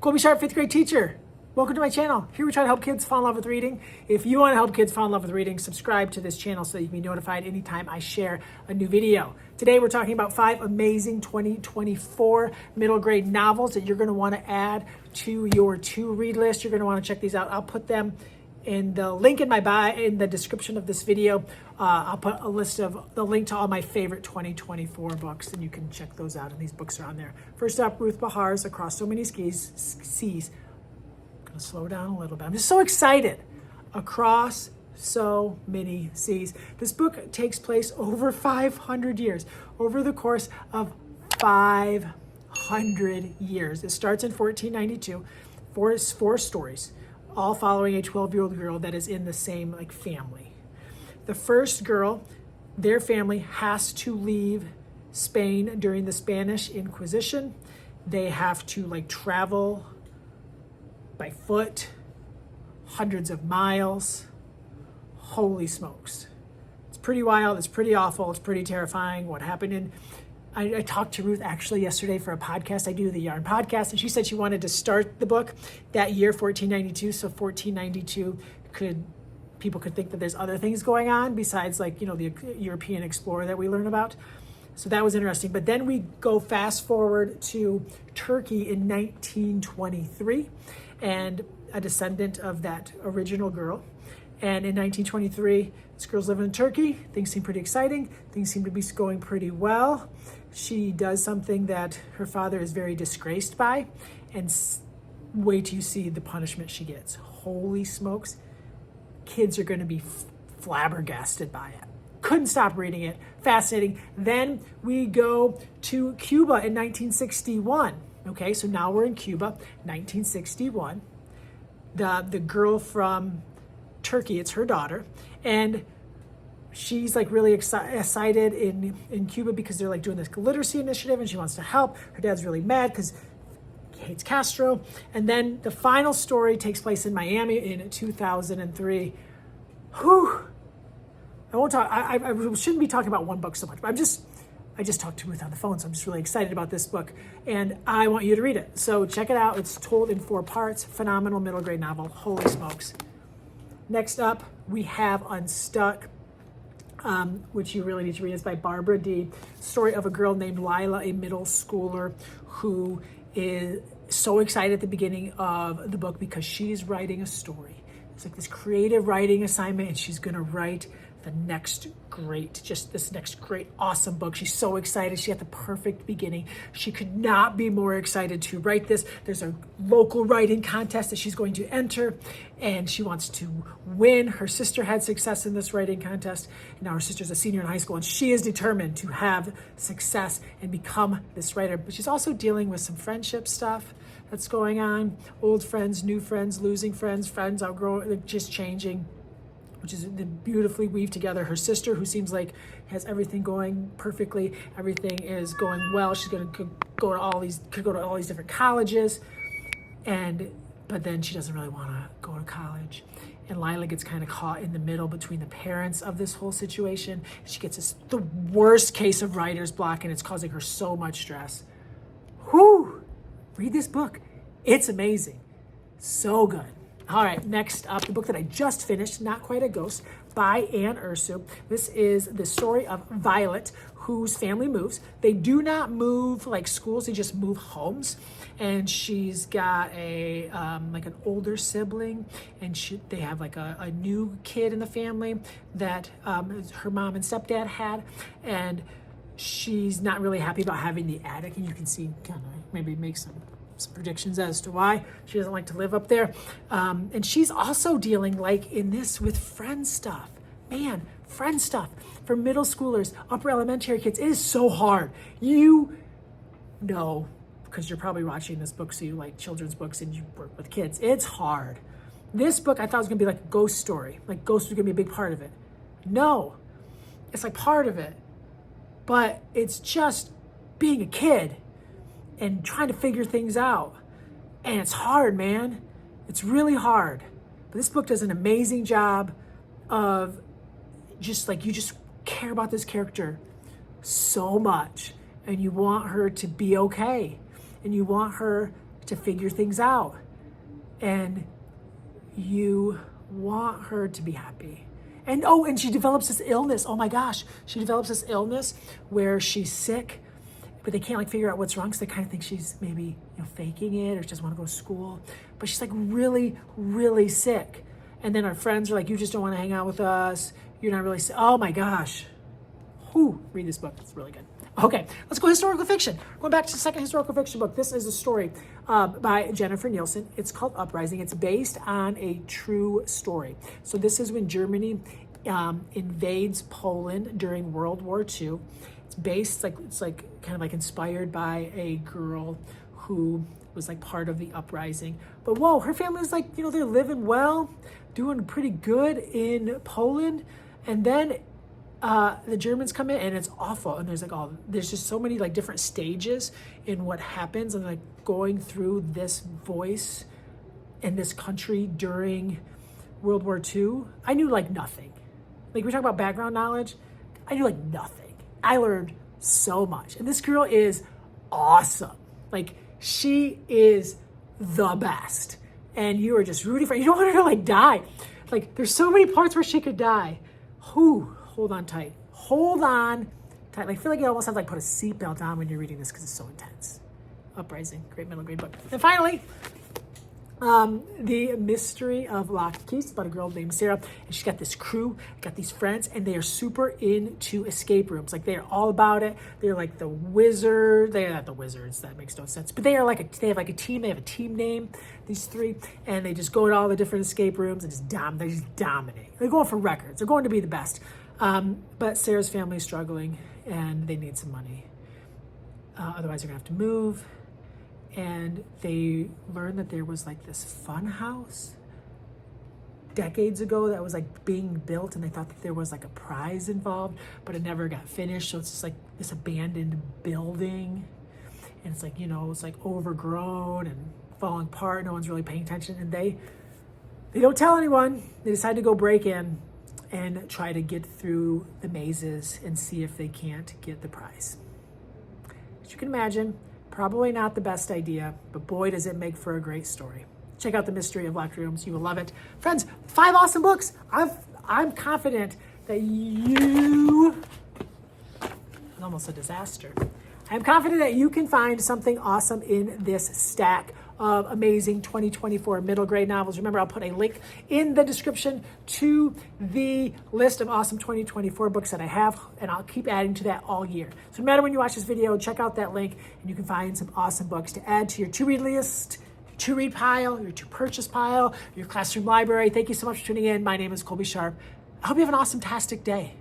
Colby Sharp, 5th grade teacher. Welcome to my channel. Here we try to help kids fall in love with reading. If you want to help kids fall in love with reading, subscribe to this channel so that you can be notified anytime I share a new video. Today we're talking about 5 amazing 2024 middle grade novels that you're going to want to add to your to-read list. You're going to want to check these out. I'll put them in the link in my bio, in the description of this video. I'll put a list of the link to all my favorite 2024 books, and you can check those out, and these books are on there. First up, Ruth Bahar's Across So Many Seas. I'm gonna slow down a little bit. I'm just so excited. Across So Many Seas. This book takes place over 500 years, over the course of 500 years. It starts in 1492, four stories, all following a 12-year-old girl that is in the same family. The first girl, their family has to leave Spain during the Spanish Inquisition. They have to travel by foot, hundreds of miles. Holy smokes. It's pretty wild, it's pretty awful, it's pretty terrifying what happened. I talked to Ruth actually yesterday for a podcast. I do the Yarn podcast, and she said she wanted to start the book that year, 1492. So 1492 people could think that there's other things going on besides the European explorer that we learn about. So that was interesting. But then we go fast forward to Turkey in 1923, and a descendant of that original girl. And in 1923, this girl's living in Turkey. Things seem pretty exciting. Things seem to be going pretty well. She does something that her father is very disgraced by, and wait till you see the punishment she gets. Holy smokes. Kids are going to be flabbergasted by it. Couldn't stop reading it. Fascinating. Then we go to Cuba in 1961. Okay, so now we're in Cuba, 1961. The girl from Turkey, it's her daughter, and she's really excited in Cuba because they're doing this literacy initiative, and she wants to help. Her dad's really mad because he hates Castro. And then the final story takes place in Miami in 2003. Whew. I won't talk. I shouldn't be talking about one book so much, but I just talked to Ruth on the phone, so I'm just really excited about this book, and I want you to read it. So check it out. It's told in 4 parts. Phenomenal middle grade novel. Holy smokes. Next up, we have Unstuck, which you really need to read. It's by Barbara D. Story of a girl named Lila, a middle schooler, who is so excited at the beginning of the book because she's writing a story. It's this creative writing assignment, and she's going to write this next great, awesome book. She's so excited. She had the perfect beginning. She could not be more excited to write this. There's a local writing contest that she's going to enter, and she wants to win. Her sister had success in this writing contest, and now her sister's a senior in high school, and she is determined to have success and become this writer. But she's also dealing with some friendship stuff that's going on. Old friends, new friends, losing friends, friends outgrowing, just changing, which is beautifully weaved together. Her sister, who seems has everything going perfectly, everything is going well. She's going to go to all these different colleges, but then she doesn't really want to go to college. And Lila gets kind of caught in the middle between the parents of this whole situation. She gets the worst case of writer's block, and it's causing her so much stress. Whew! Read this book. It's amazing. So good. All right, next up, the book that I just finished, Not Quite a Ghost, by Anne Ursu. This is the story of Violet, whose family moves. They do not move like schools, they just move homes. And she's got an older sibling, and they have a new kid in the family that her mom and stepdad had. And she's not really happy about having the attic, and you can see maybe make some predictions as to why she doesn't like to live up there. And she's also dealing in this with friend stuff. Man, friend stuff for middle schoolers, upper elementary kids. It is so hard. You know, because you're probably watching this book, so you like children's books and you work with kids. It's hard. This book I thought was gonna be like a ghost story. Ghost was gonna be a big part of it. No, it's part of it. But it's just being a kid and trying to figure things out. And it's hard, man. It's really hard. But this book does an amazing job of you just care about this character so much, and you want her to be okay, and you want her to figure things out. And you want her to be happy. And she develops this illness. Oh my gosh. She develops this illness where she's sick, but they can't like figure out what's wrong. So they kind of think she's maybe, faking it, or she doesn't want to go to school. But she's like really, really sick. And then our friends are like, you just don't want to hang out with us. You're not really sick. Oh my gosh. Read this book. It's really good. Okay, let's go historical fiction. Going back to the second historical fiction book. This is a story by Jennifer Nielsen. It's called Uprising. It's based on a true story. So this is when Germany invades Poland during World War II. It's based it's kind of like inspired by a girl who was like part of the uprising. But whoa, her family's like, they're living well, doing pretty good in Poland. And then the Germans come in and it's awful. And there's just so many like different stages in what happens, and like going through this voice in this country during World War II. I knew like nothing. Like we're talking about background knowledge. I knew like nothing. I learned so much. And this girl is awesome. Like she is the best. And you are just rooting for her. You don't want her to like die. Like there's so many parts where she could die. Hold on tight. Hold on tight. Like, I feel like you almost have to like put a seatbelt on when you're reading this because it's so intense. Uprising, great middle grade book. And finally, The Mystery of Locked Keys. It's about a girl named Sarah, and she's got this crew, got these friends, and they are super into escape rooms. Like they are all about it. They're like the wizard. They're not the wizards. That makes no sense. But they have like a team. They have a team name. These three, and they just go to all the different escape rooms and they just dominate. They're going for records. They're going to be the best. But Sarah's family is struggling, and they need some money. Otherwise, they're gonna have to move. And they learned that there was like this fun house decades ago that was like being built, and they thought that there was like a prize involved, but it never got finished. So it's just like this abandoned building, and it's like, it's like overgrown and falling apart. No one's really paying attention, and they don't tell anyone. They decide to go break in and try to get through the mazes and see if they can't get the prize. As you can imagine, probably not the best idea, but boy, does it make for a great story. Check out The Mystery of Locked Rooms. You will love it. Friends, 5 awesome books. I'm confident that you... It's almost a disaster. I'm confident that you can find something awesome in this stack of amazing 2024 middle grade novels. Remember, I'll put a link in the description to the list of awesome 2024 books that I have, and I'll keep adding to that all year. So no matter when you watch this video, check out that link, and you can find some awesome books to add to your to-read list, to-read pile, your to-purchase pile, your classroom library. Thank you so much for tuning in. My name is Colby Sharp. I hope you have an awesome-tastic day.